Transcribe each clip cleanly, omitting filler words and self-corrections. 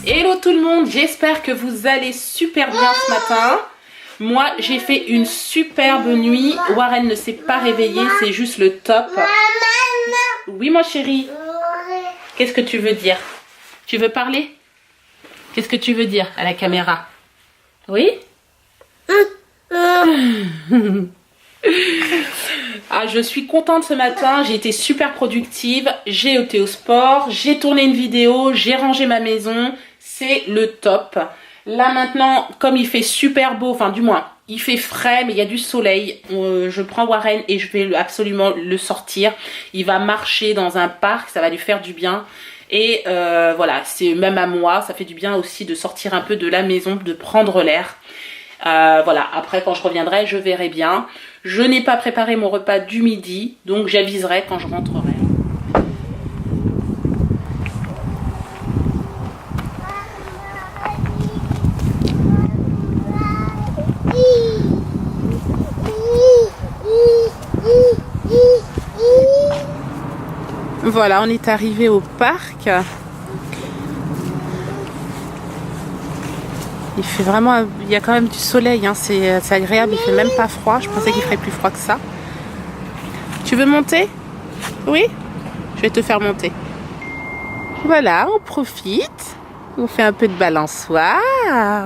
Hello tout le monde, j'espère que vous allez super bien ce matin. Moi j'ai fait une superbe nuit. Warren ne s'est pas réveillé, c'est juste le top. Oui mon chéri. Qu'est-ce que tu veux dire? Tu veux parler? Qu'est-ce que tu veux dire à la caméra? Oui? Ah, je suis contente ce matin, j'ai été super productive, j'ai été au sport, j'ai tourné une vidéo, j'ai rangé ma maison, c'est le top. Là maintenant, comme il fait super beau, enfin du moins, il fait frais mais il y a du soleil, je prends Warren et je vais absolument le sortir. Il va marcher dans un parc, ça va lui faire du bien. Et voilà, c'est même à moi, ça fait du bien aussi de sortir un peu de la maison, de prendre l'air. Voilà, après quand je reviendrai, je verrai bien. Je n'ai pas préparé mon repas du midi, donc j'aviserai quand je rentrerai. Voilà, on est arrivé au parc. Il fait vraiment, il y a quand même du soleil, hein, c'est agréable, il fait même pas froid. Je pensais qu'il ferait plus froid que ça. Tu veux monter? Oui? Je vais te faire monter. Voilà, on profite. On fait un peu de balançoire.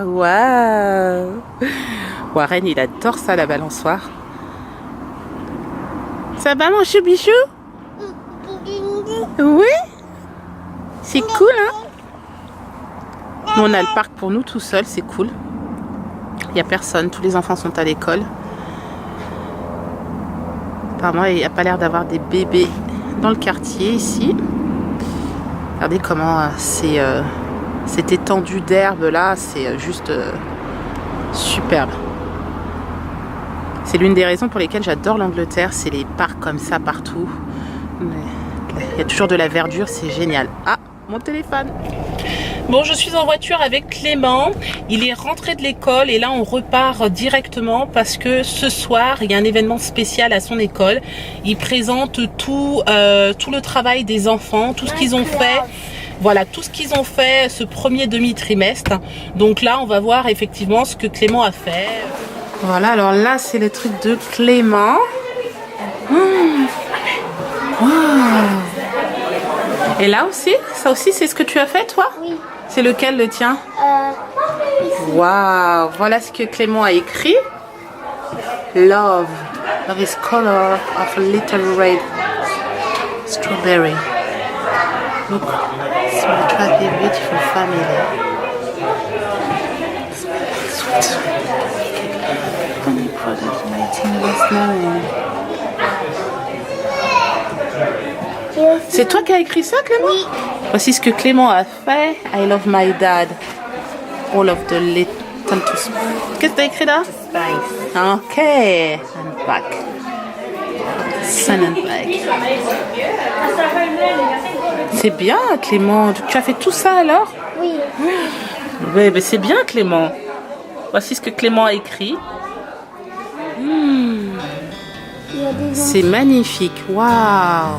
Waouh! Warren, il adore ça, la balançoire. Ça va, mon chou-bichou? Oui? C'est cool, hein? Nous, on a le parc pour nous tout seul, c'est cool. Il n'y a personne, tous les enfants sont à l'école. Apparemment, il n'y a pas l'air d'avoir des bébés dans le quartier ici. Regardez comment cette étendue d'herbe là, c'est juste superbe. C'est l'une des raisons pour lesquelles j'adore l'Angleterre, c'est les parcs comme ça partout. Il y a toujours de la verdure, c'est génial. Ah, mon téléphone! Bon, je suis en voiture avec Clément, il est rentré de l'école et là on repart directement parce que ce soir il y a un événement spécial à son école. Il présente tout le travail des enfants, tout ce qu'ils ont fait. Voilà, tout ce qu'ils ont fait ce premier demi-trimestre. Donc là on va voir effectivement ce que Clément a fait. Voilà, alors là c'est le truc de Clément. Wow. Et là aussi, ça aussi c'est ce que tu as fait toi? Oui. C'est lequel le tien? Waouh, voilà ce que Clément a écrit. Love. Love is color of a little red strawberry. Look, it's my attractive, beautiful family. Sweet. Honey product mating with knowing. C'est toi qui as écrit ça, Clément? Oui. Voici ce que Clément a fait. I love my dad. All of the little... Qu'est-ce que tu as écrit là? Space. Ok. And back. Sun and back. C'est bien, Clément. Tu as fait tout ça alors? Oui. Oui, mais c'est bien, Clément. Voici ce que Clément a écrit. C'est magnifique. Waouh.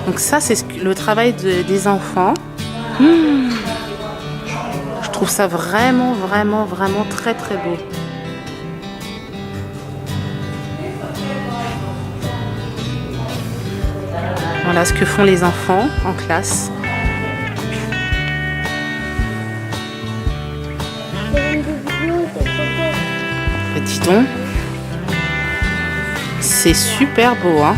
Donc ça, c'est le travail des enfants. Je trouve ça vraiment, vraiment, vraiment très, très beau. Voilà ce que font les enfants en classe. Dis donc. C'est super beau, hein.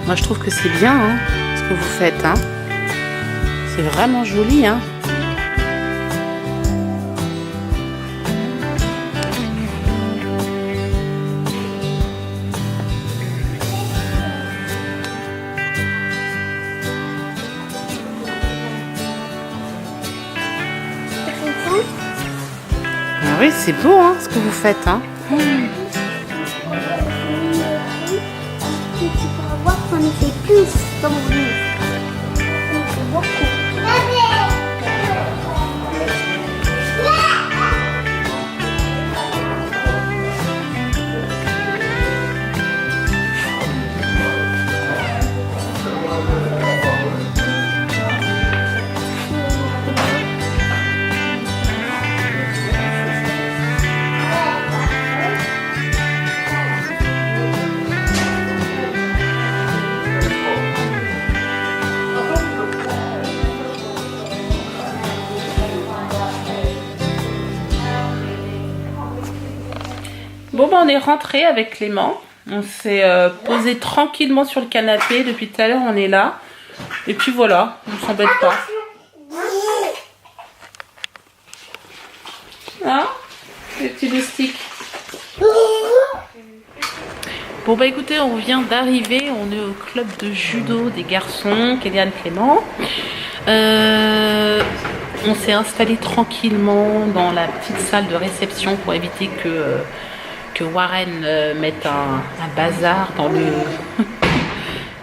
Moi je trouve que c'est bien hein, ce que vous faites. Hein. C'est vraiment joli. Hein. Oui, c'est beau hein, ce que vous faites. Hein. Tu pourras voir qu'on fait plus comme vous. On fait beaucoup. Bon ben on est rentré avec Clément. On s'est posé tranquillement sur le canapé. Depuis tout à l'heure on est là. Et puis voilà, on s'embête pas. Hein? Les petits loustiques. Bon bah écoutez, on vient d'arriver. On est au club de judo des garçons, Kélian, Clément. On s'est installé tranquillement dans la petite salle de réception pour éviter que Warren mette un bazar dans le,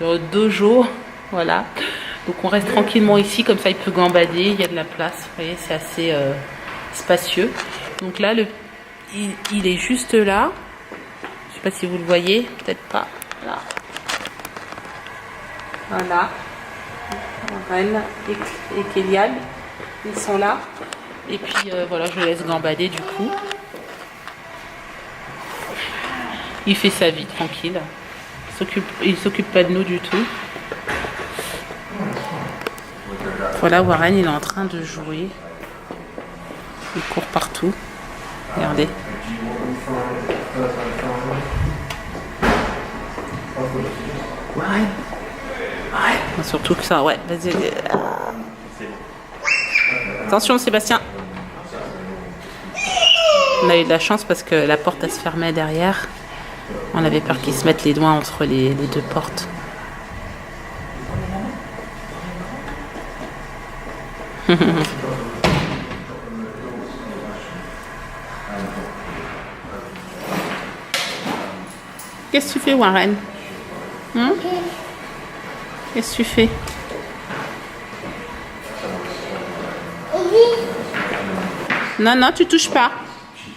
dans le dojo. Voilà. Donc on reste tranquillement ici, comme ça il peut gambader, il y a de la place. Vous voyez, c'est assez spacieux. Donc là, il est juste là. Je sais pas si vous le voyez, peut-être pas. Là. Voilà. Warren et Kélian, ils sont là. Et puis voilà, je le laisse gambader du coup. Il fait sa vie tranquille. Il s'occupe pas de nous du tout. Voilà, Warren, il est en train de jouer. Il court partout. Regardez. Warren. Ouais. Surtout que ça, ouais. Vas-y. Attention, Sébastien. On a eu de la chance parce que la porte, elle se fermait derrière. On avait peur qu'ils se mettent les doigts entre les deux portes. Qu'est-ce que tu fais, Warren? Qu'est-ce que tu fais? Non, non, tu touches pas.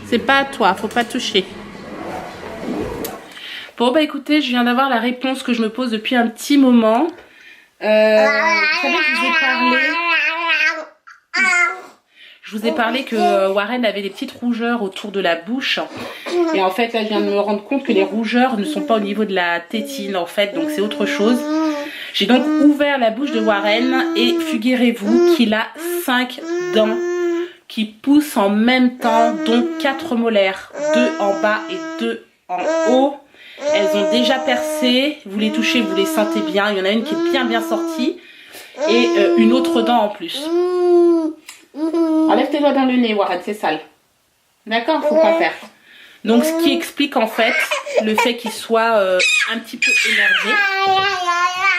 C'est pas à toi, faut pas toucher. Bon bah écoutez, je viens d'avoir la réponse que je me pose depuis un petit moment. Vous savez que je vous ai parlé. Je vous ai parlé que Warren avait des petites rougeurs autour de la bouche. Et en fait, là, je viens de me rendre compte que les rougeurs ne sont pas au niveau de la tétine, en fait. Donc, c'est autre chose. J'ai donc ouvert la bouche de Warren et figurez-vous qu'il a 5 dents qui poussent en même temps, dont 4 molaires. 2 en bas et 2 en haut. Elles ont déjà percé. Vous les touchez, vous les sentez bien. Il y en a une qui est bien sortie. Et une autre dent en plus. Enlève tes doigts dans le nez, Warren, c'est sale. D'accord, faut pas faire. Donc, ce qui explique en fait le fait qu'il soit un petit peu énervé.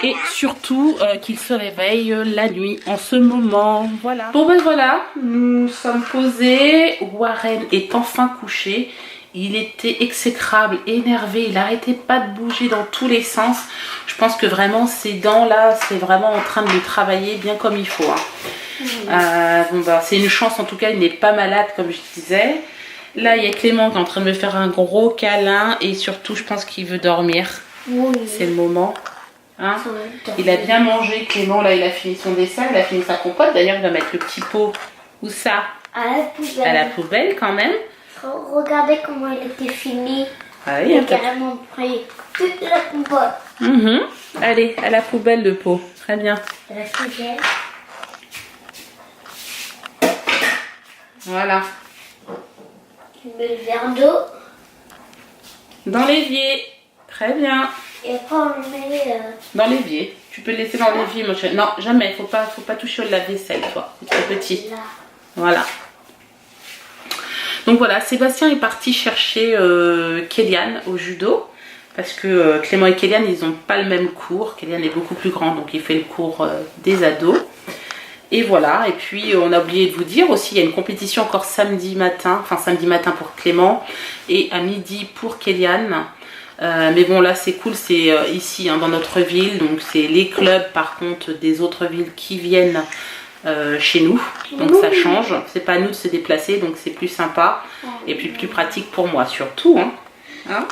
Et surtout qu'il se réveille la nuit en ce moment. Voilà. Bon ben voilà, nous sommes posés. Warren est enfin couché. Il était exécrable, énervé, il n'arrêtait pas de bouger dans tous les sens. Je pense que vraiment ces dents là, c'est vraiment en train de le travailler bien comme il faut. Hein. Bon bah, c'est une chance en tout cas, il n'est pas malade comme je disais. Là il y a Clément qui est en train de me faire un gros câlin et surtout je pense qu'il veut dormir. Oui. C'est le moment. Hein, il a bien mangé Clément, là il a fini son dessert, il a fini sa compote. D'ailleurs il va mettre le petit pot, où ça? À la poubelle. À la poubelle quand même. Regardez comment il était fini. Ah oui, il a carrément pris toute la compote. Allez, à la poubelle le pot. Très bien. À la poubelle. Voilà. Tu mets le verre d'eau. Dans l'évier. Très bien. Et après on le met... Dans l'évier. Tu peux le laisser dans l'évier, mon chéri. Non, jamais. Faut pas toucher au lave-vaisselle, toi. C'est trop petit. Là. Voilà. Donc voilà, Sébastien est parti chercher Kélian au judo. Parce que Clément et Kélian, ils n'ont pas le même cours. Kélian est beaucoup plus grand, donc il fait le cours des ados. Et voilà, et puis on a oublié de vous dire aussi, il y a une compétition encore samedi matin, enfin samedi matin pour Clément et à midi pour Kéliane. Mais bon là c'est cool, c'est ici hein, dans notre ville, donc c'est les clubs par contre des autres villes qui viennent chez nous, donc ça change, c'est pas à nous de se déplacer, donc c'est plus sympa et puis plus pratique pour moi surtout. Hein.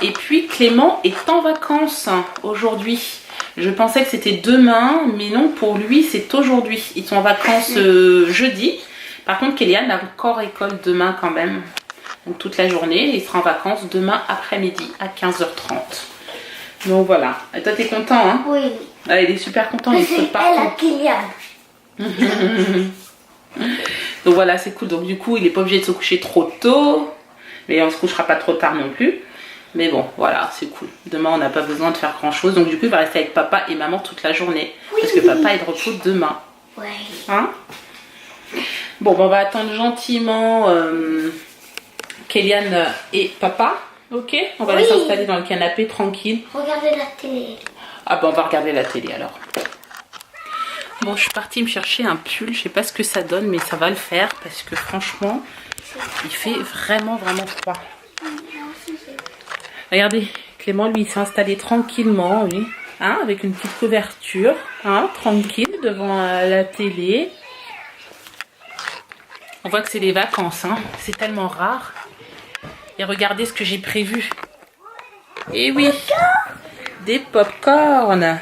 Et puis Clément est en vacances aujourd'hui. Je pensais que c'était demain, mais non, pour lui c'est aujourd'hui. Ils sont en vacances jeudi. Par contre Kéliane a encore école demain quand même. Donc toute la journée, il sera en vacances demain après-midi à 15h30. Donc voilà. Et toi t'es content hein? Oui. Ah, il est super content, il saute Elle a partout. Kéliane. Donc voilà, c'est cool. Donc du coup, il n'est pas obligé de se coucher trop tôt. Mais on se couchera pas trop tard non plus. Mais bon, voilà, c'est cool. Demain, on n'a pas besoin de faire grand chose. Donc du coup, il va rester avec papa et maman toute la journée. Oui. Parce que papa est de repos demain. Ouais. Hein? Bon, on va attendre gentiment Kéliane et papa. Ok? On va les installer dans le canapé tranquille. Regardez la télé. Ah bon, on va regarder la télé alors. Bon, je suis partie me chercher un pull. Je sais pas ce que ça donne, mais ça va le faire. Parce que franchement, il fait vraiment, vraiment froid. Regardez, Clément, lui, il s'est installé tranquillement, oui. Hein, avec une petite couverture, hein, tranquille, devant la télé. On voit que c'est les vacances, hein. C'est tellement rare. Et regardez ce que j'ai prévu. Et oui, des pop-corn.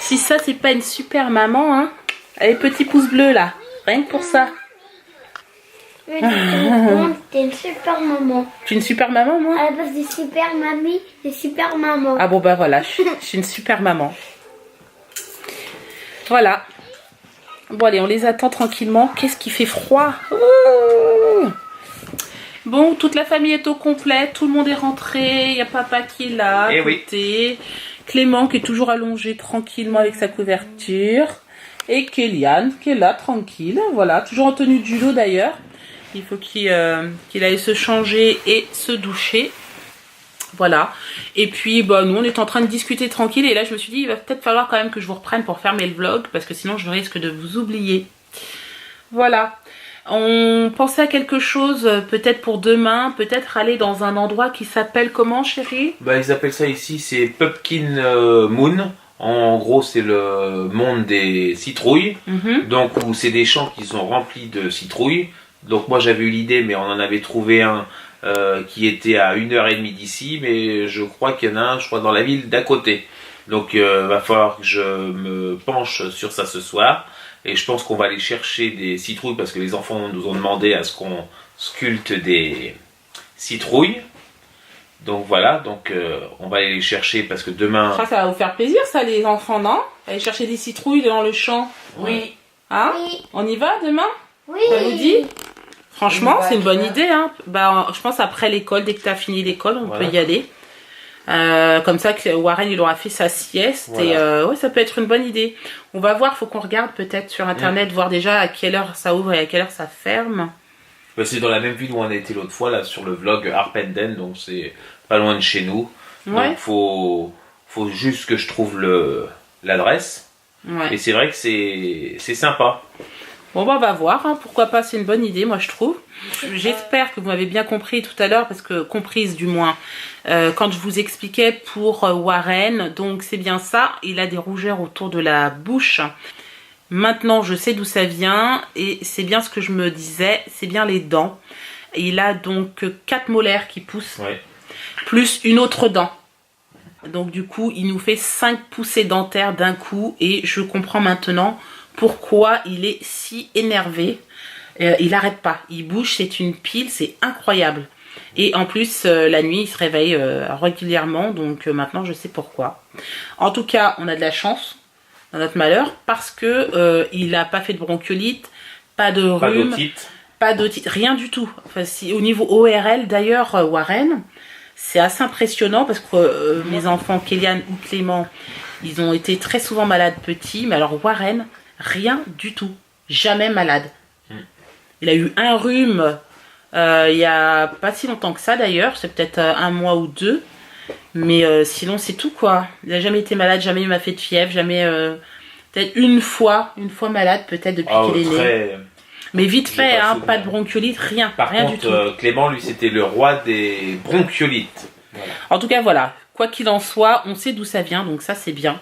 Si ça, c'est pas une super maman, hein. Allez, petit pouce bleu, là. Rien que pour ça. T'es une super maman. Je suis une super maman, moi? À la place des super mamies, des super mamans. Ah bon, bah voilà, je suis une super maman. Voilà. Bon, allez, on les attend tranquillement. Qu'est-ce qui fait froid? Ouh. Bon, toute la famille est au complet. Tout le monde est rentré. Il y a papa qui est là. Eh oui. Clément qui est toujours allongé tranquillement avec sa couverture. Et Kéliane qui est là, tranquille. Voilà, toujours en tenue de judo d'ailleurs. Il faut qu'il aille se changer et se doucher. Voilà. Et puis, bah, nous, on est en train de discuter tranquille. Et là, je me suis dit, il va peut-être falloir quand même que je vous reprenne pour fermer le vlog. Parce que sinon, je risque de vous oublier. Voilà. On pensait à quelque chose, peut-être pour demain. Peut-être aller dans un endroit qui s'appelle comment, chérie? Bah, ils appellent ça ici, c'est Pumpkin Moon. En gros, c'est le monde des citrouilles. Donc, où c'est des champs qui sont remplis de citrouilles. Donc, moi, j'avais eu l'idée, mais on en avait trouvé un qui était à 1h30 d'ici. Mais je crois qu'il y en a un, je crois, dans la ville d'à côté. Donc, va falloir que je me penche sur ça ce soir. Et je pense qu'on va aller chercher des citrouilles parce que les enfants nous ont demandé à ce qu'on sculpte des citrouilles. Donc voilà, donc on va aller les chercher parce que demain... Ça va vous faire plaisir ça les enfants, non? Aller chercher des citrouilles dans le champ. Oui. Hein? Oui. On y va demain? Oui. Ça vous dit? Franchement, c'est une bonne idée. Hein. Bah, je pense après l'école, dès que tu as fini l'école, on peut y aller. Comme ça, Warren il aura fait sa sieste. Voilà. Et ouais, ça peut être une bonne idée. On va voir, faut qu'on regarde peut-être sur internet, voir déjà à quelle heure ça ouvre et à quelle heure ça ferme. Bah, c'est dans la même ville où on a été l'autre fois, là, sur le vlog Harpenden, donc c'est pas loin de chez nous. Ouais. Donc faut juste que je trouve l'adresse. Ouais. Et c'est vrai que c'est sympa. Bon, bah, on va voir, hein. Pourquoi pas, c'est une bonne idée, moi je trouve. J'espère que vous m'avez bien compris tout à l'heure, parce que comprise du moins, quand je vous expliquais pour Warren, donc c'est bien ça, il a des rougeurs autour de la bouche. Maintenant, je sais d'où ça vient, et c'est bien ce que je me disais, c'est bien les dents. Il a donc 4 molaires qui poussent, Ouais. plus une autre dent. Donc du coup, il nous fait 5 poussées dentaires d'un coup, et je comprends maintenant pourquoi il est si énervé. Il n'arrête pas, il bouge, c'est une pile, c'est incroyable. Et en plus, la nuit, il se réveille régulièrement, donc maintenant je sais pourquoi. En tout cas, on a de la chance dans notre malheur, parce que il n'a pas fait de bronchiolite, pas de rhume, pas d'otite, rien du tout. Enfin, si, au niveau ORL, d'ailleurs, Warren, c'est assez impressionnant, parce que mes enfants, Kéliane ou Clément, ils ont été très souvent malades petits, mais alors Warren, rien du tout, jamais malade. Il a eu un rhume il y a pas si longtemps que ça d'ailleurs, c'est peut-être 1 mois ou 2, mais sinon c'est tout quoi. Il a jamais été malade, jamais il m'a fait de fièvre, jamais peut-être une fois malade, peut-être depuis qu'il est né. Mais vite fait, hein, pas de bronchiolite, rien. Par rien contre, du tout. Clément, lui, c'était le roi des bronchiolites. Voilà. En tout cas, voilà. Quoi qu'il en soit, on sait d'où ça vient, donc ça c'est bien.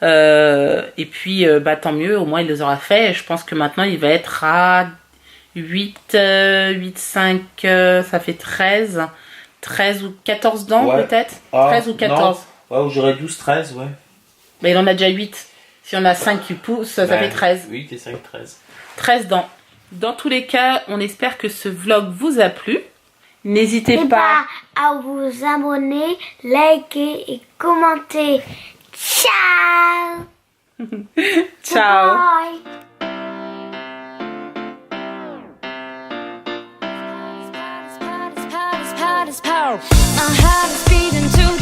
Et puis, bah, tant mieux, au moins il les aura fait. Je pense que maintenant il va être à 8, 5, ça fait 13 ou 14 dents peut-être. 13 ou 14. Non. Ouais, j'aurais 12, 13, ouais. Mais il en a déjà 8. Si on a 5 qui poussent, ça fait 13. 8 et 5, 13. 13 dents. Dans tous les cas, on espère que ce vlog vous a plu. N'hésitez pas à vous abonner, liker et commenter. Ciao. Ciao. Bye. My heart is beating to